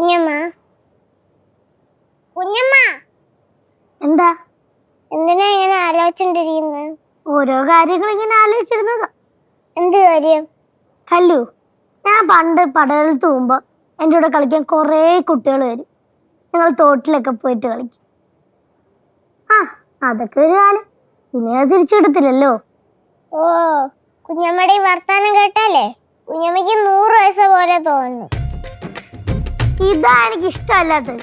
കുഞ്ഞമ്മ കുഞ്ഞമ്മ എന്താ എന്തിനാ ഇങ്ങനെ ആലോചിച്ചോണ്ടിരിക്കുന്നത്? ഓരോ കാര്യങ്ങൾ ഇങ്ങനെ ആലോചിച്ചിരുന്നതാ. എന്ത് കാര്യം? കല്ലു, ഞാൻ പണ്ട് പടവലത്ത് പോകുമ്പോ എൻ്റെ കൂടെ കളിക്കാൻ കുറേ കുട്ടികൾ വരും. ഞങ്ങൾ തോട്ടിലൊക്കെ പോയിട്ട് കളിക്കും. അതൊക്കെ ഒരു കാലം. പിന്നെ അത് തിരിച്ചു കിട്ടത്തില്ലല്ലോ. ഓ, കുഞ്ഞമ്മയുടെ ഈ വർത്താനം കേട്ടാലേ കുഞ്ഞമ്മയ്ക്ക് 100 വയസ്സ് പോലെ തോന്നുന്നു. ഇതാ എനിക്ക് ഇഷ്ടമല്ലാത്തത്.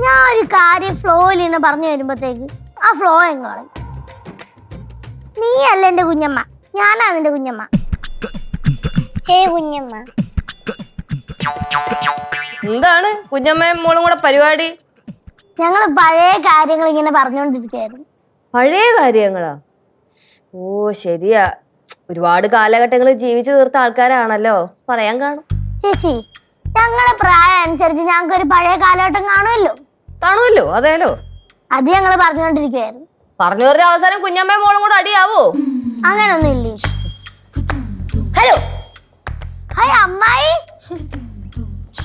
ഞാൻ ഒരു കാര്യം ഫ്ലോയിൽ നിന്ന് പറഞ്ഞു വരുമ്പോഴത്തേക്ക് ആ ഫ്ലോ എങ്ങോളും. നീ അല്ല എൻ്റെ കുഞ്ഞമ്മ, ഞാനാ നിന്റെ കുഞ്ഞമ്മ. ശരി കുഞ്ഞമ്മ. എന്താണ് കുഞ്ഞമ്മയും മോളും കൂടെ പരിപാടി? ഞങ്ങൾ പഴയ കാര്യങ്ങൾ ഇങ്ങനെ പറഞ്ഞുകൊണ്ടിരിക്കുകയായിരുന്നു. പഴയ കാര്യങ്ങളാ? ഓ ശരിയാ, ഒരുപാട് കാലഘട്ടങ്ങൾ ജീവിച്ചു തീർത്ത ആൾക്കാരാണല്ലോ, പറയാൻ കാണും. ചേച്ചി, ഞങ്ങളുടെ പ്രായം അനുസരിച്ച് ഞങ്ങൾക്ക് ഒരു പഴയ കാലഘട്ടം കാണുമല്ലോ. അതേലോ, അത് ഞങ്ങൾ പറഞ്ഞുകൊണ്ടിരിക്കുകയായിരുന്നു. പറഞ്ഞു പറഞ്ഞ അവസാനം കുഞ്ഞമ്മയും മോളും കൂടെ അടിയാവോ? അങ്ങനൊന്നും ഇല്ലേ. ഹലോ, ഹായ് അമ്മായി.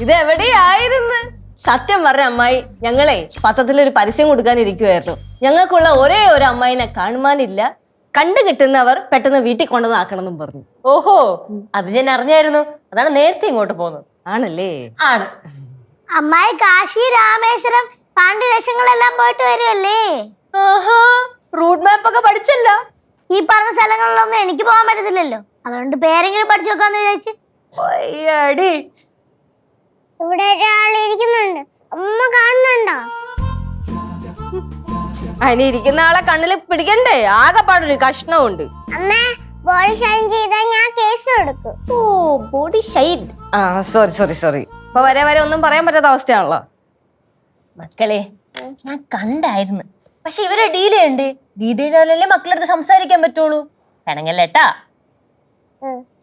ഇതെവിടെയായിരുന്നു? സത്യം പറഞ്ഞ അമ്മായി, ഞങ്ങളെ പത്രത്തിലൊരു പരസ്യം കൊടുക്കാനിരിക്കുവായിരുന്നു. ഞങ്ങൾക്കുള്ള ഒരേ ഒരു അമ്മായിനെ കാണുവാനില്ല, കണ്ടു കിട്ടുന്നവർ പെട്ടെന്ന് വീട്ടിൽ കൊണ്ടുവന്നാക്കണമെന്നും പറഞ്ഞു. ഓഹോ, അത് ഞാൻ അറിഞ്ഞായിരുന്നു. അതാണ് നേരത്തെ ഇങ്ങോട്ട് പോകുന്നത്. ആണല്ലേ? ആണ്. അമ്മായി കാശി രാമേശ്വരം പാണ്ഡ്യ ദേശങ്ങളെല്ലാം പോയിട്ട് വരുമല്ലേ? ആഹാ, റൂട്ട് മാപ്പ് ഒക്കെ പഠിച്ചല്ല. ഈ പറഞ്ഞ സ്ഥലങ്ങളിലൊന്നും എനിക്ക് പോകാൻ പറ്റത്തില്ലല്ലോ, അതുകൊണ്ട് പേരെങ്കിലും പഠിച്ചു വെക്കാന്ന് വിചാരിച്ച്. അയ്യടി, ഇവിടെ ഒരാൾ ഇരിക്കുന്നുണ്ട്, അമ്മ കാണുന്നുണ്ടോ? അതിന് ഇരിക്കുന്ന ആളെ കണ്ണിൽ പിടിക്കണ്ടേ? ആകെപ്പാടൊരു കഷ്ണമുണ്ട്. അമ്മ, ബോഡി ഷൈൻ ചെയ്താൽ ഞാൻ കേസ് കൊടുക്കും. ഓ, ബോഡി ഷൈൻ. ആ സോറി. ഇപ്പൊ വരെ ഒന്നും പറയാൻ പറ്റാത്ത അവസ്ഥയാണല്ലോ. മക്കളെ, ഞാൻ കണ്ടായിരുന്നു. പക്ഷെ ഇവരെ ഡീൽ ചെയ്യണ്ടേ? ഡീൽ ചെയ്താലല്ലേ മക്കളടുത്ത് സംസാരിക്കാൻ പറ്റുള്ളൂ. വേണമെങ്കിലേട്ടാ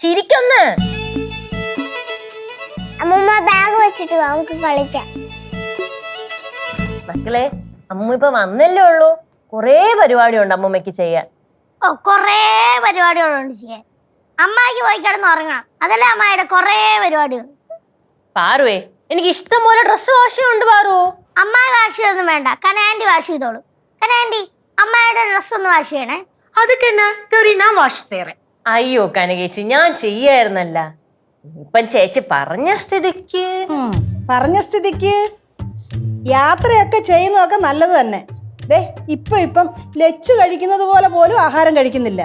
ചിരിക്കൊന്ന്. അമ്മമ്മ ബാഗ് വെച്ചിട്ട് വാ, നമുക്ക് കളിക്കാം. മക്കളെ, അമ്മ ഇപ്പൊ വന്നല്ലേ ഉള്ളൂ. കൊറേ പരിപാടി ഉണ്ട് അമ്മമ്മയ്ക്ക് ചെയ്യാൻ. ഓ, കൊറേ പരിപാടികളുണ്ട് ചെയ്യാൻ. അമ്മായിക്ക് പോയി കിടന്ന് ഉറങ്ങണം, അതല്ലേ അമ്മായിയുടെ കൊറേ പരിപാടികൾ. പാറുവേ, എനിക്ക് ഇഷ്ടം പോലെ ഡ്രസ്സ് വാഷ് ചെയ്യുന്നുണ്ട് പാറു. അമ്മായി വാഷ് ചെയ്തൊന്നും വേണ്ട, കനാൻഡി വാഷ് ചെയ്തോളൂ. കനാൻഡി, അമ്മായിയുടെ ഡ്രസ് ഒന്ന് വാഷ് ചെയ്യണേ. அதுக்கு என்ன சரி நான் வாஷ் செய்யறேன். അയ്യോ കനകേച്ചി, ഞാൻ ചെയ്യായിരുന്നല്ല. ഇപ്പം ചേച്ചി പറഞ്ഞ സ്ഥിതിക്ക് യാത്രയൊക്കെ ചെയ്യുന്നതൊക്കെ നല്ലത് തന്നെ. ദേ ഇപ്പം ലച്ചു കഴിക്കുന്നത് പോലെ പോലും ആഹാരം കഴിക്കുന്നില്ല.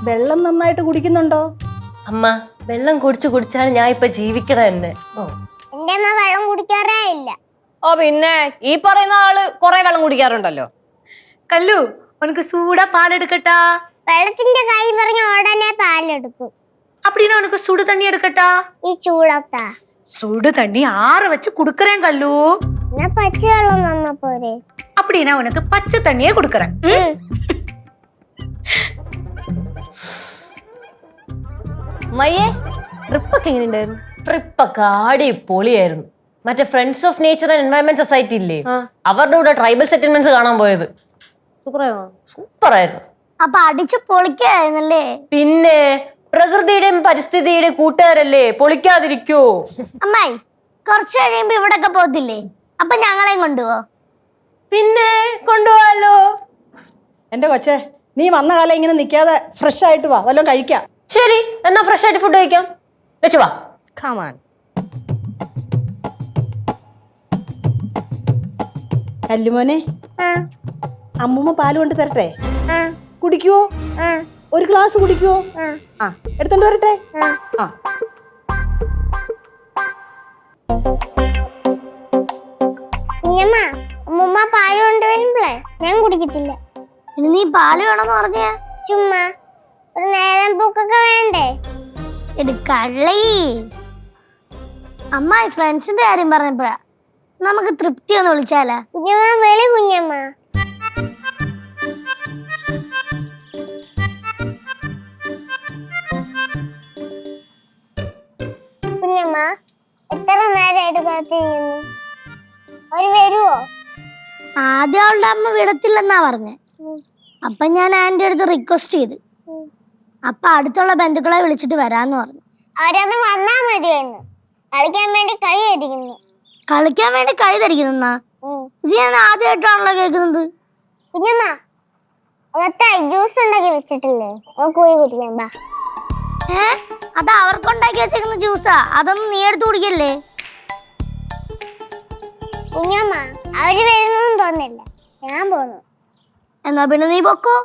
വെള്ളം നന്നായിട്ട് കുടിക്കുന്നുണ്ടോ? അമ്മ, വെള്ളം കുടിച്ചാണ് ഞാൻ ഇപ്പൊ ജീവിക്കണത് തന്നെ. എന്റെ അമ്മ വെള്ളം കുടിക്കാറേ ഇല്ല. ഓ പിന്നെ ഈ പറയുന്ന ആള് കൊറേ വെള്ളം കുടിക്കാറുണ്ടല്ലോ. കല്ലു, ഉനക്ക് சூடா பால் எடுக்கட்டா? വെള്ളത്തിന്റെ കൈ പറഞ്ഞ ഉടനെ പാലെടുക്കും. அப்படினா உனக்கு சுடு தண்ணி எடுக்கட்டா? ഈ ചൂടത്താ சுடு தண்ணி ஆற வச்சு குடுக்கறேன் கல்லு. എന്നാ പച്ചവെള്ളം തന്നാ പോരെ? அப்படினா உனக்கு பச்சை தண்ணியே குடுக்கறேன். മയ്യേ, ട്രിപ്പൊക്കെ എങ്ങനെയുണ്ടായിരുന്നു? ട്രിപ്പൊക്കെ അടിപൊളിയായിരുന്നു. മറ്റേ friends of nature and environment society ഇല്ലേ, അവരുടെ കൂടെ ട്രൈബൽ സെറ്റിൽമെന്റ്സ് കാണാൻ പോയത്. സൂപ്പറായിരുന്നു. അപ്പൊ അടിച്ചു പൊളിക്കായിരുന്നല്ലേ? പിന്നെ പ്രകൃതിയുടെയും പരിസ്ഥിതിയുടെയും കൂട്ടുകാരല്ലേ, പൊളിക്കാതിരിക്കോ? അമ്മായി, കുറച്ച് കഴിയുമ്പോ ഇവിടൊക്കെ പോകത്തില്ലേ? അപ്പൊ ഞങ്ങളെയും കൊണ്ടുപോ. പിന്നെ കൊണ്ടുപോവാലോ. എന്റെ കൊച്ചേ, നീ വന്ന കാലം ഇങ്ങനെ നിൽക്കാതെ ഫ്രഷ് ആയിട്ട് വാ, വല്ലതും കഴിക്കാം. ശരി, എന്നാ ഫ്രഷ് ആയിട്ട് ഫുഡ് കഴിക്കാം. വെച്ചു വാ. കമാൻ. കല്ലുമോനെ, അമ്മൂമ്മ പാല് കൊണ്ട് തരട്ടെ? ആ, കുടിക്കുവോ? ആ, ഒരു ഗ്ലാസ് കുടിക്കുവോ? ആ. എടുത്തോണ്ട് വരട്ടെ? ആ. കുഞ്ഞമ്മ, അമ്മൂമ്മ പാല് കൊണ്ടുവരുമ്പളേ ഞാൻ കുടിക്കത്തില്ല. ഇനി നീ പാല് വേണമെന്ന് പറഞ്ഞ ചുമ്മാ ഒരു നേരം പൂക്കൊക്കെ വേണ്ടേ? എടുക്കള്ളി. അമ്മായി ഫ്രണ്ട്സിന്റെ കാര്യം പറഞ്ഞപ്പോഴാ നമുക്ക് തൃപ്തി ഒന്ന് വിളിച്ചാലാ? കുഞ്ഞമ്മ വെളി കുഞ്ഞമ്മ. കുഞ്ഞമ്മ, എത്ര നേരമായിട്ട് കാത്തിരിക്കുന്നു? അവര് വരുവോ? ആദ്യം അവളുടെ അമ്മ വിടത്തില്ലെന്നാ പറഞ്ഞേ. അപ്പൊ ഞാൻ ആന്റി അടുത്ത് റിക്വസ്റ്റ് ചെയ്തു. അപ്പൊ അടുത്തുള്ള ബന്ധുക്കളെ വിളിച്ചിട്ട് വരാന്ന് പറഞ്ഞു. അവരത് വന്നാ മതിയെന്ന് കളിക്കാൻ വേണ്ടി കൈ അടിക്കുന്നു. കളിക്കാൻ വേണ്ടി കൈ ധരിക്കുന്ന ഇത് ഞാൻ ആദ്യമായിട്ടാണല്ലോ കേൾക്കുന്നത്. കുഞ്ഞമ്മ അകത്ത ജ്യൂസ് ഉണ്ടാക്കി വെച്ചിട്ടില്ലേ നമുക്ക് പോയി കുടിക്കാം ബാ. അത് അവർക്കുണ്ടാക്കി വെച്ചേക്കുന്ന ജ്യൂസാ, അതൊന്നും നീ എടുത്ത് കുടിക്കല്ലേ. കുഞ്ഞമ്മ അവര് വരുന്നൊന്നും തോന്നില്ല, ഞാൻ പോന്നു. എന്നാ പിന്നെ നീ പൊക്കോ.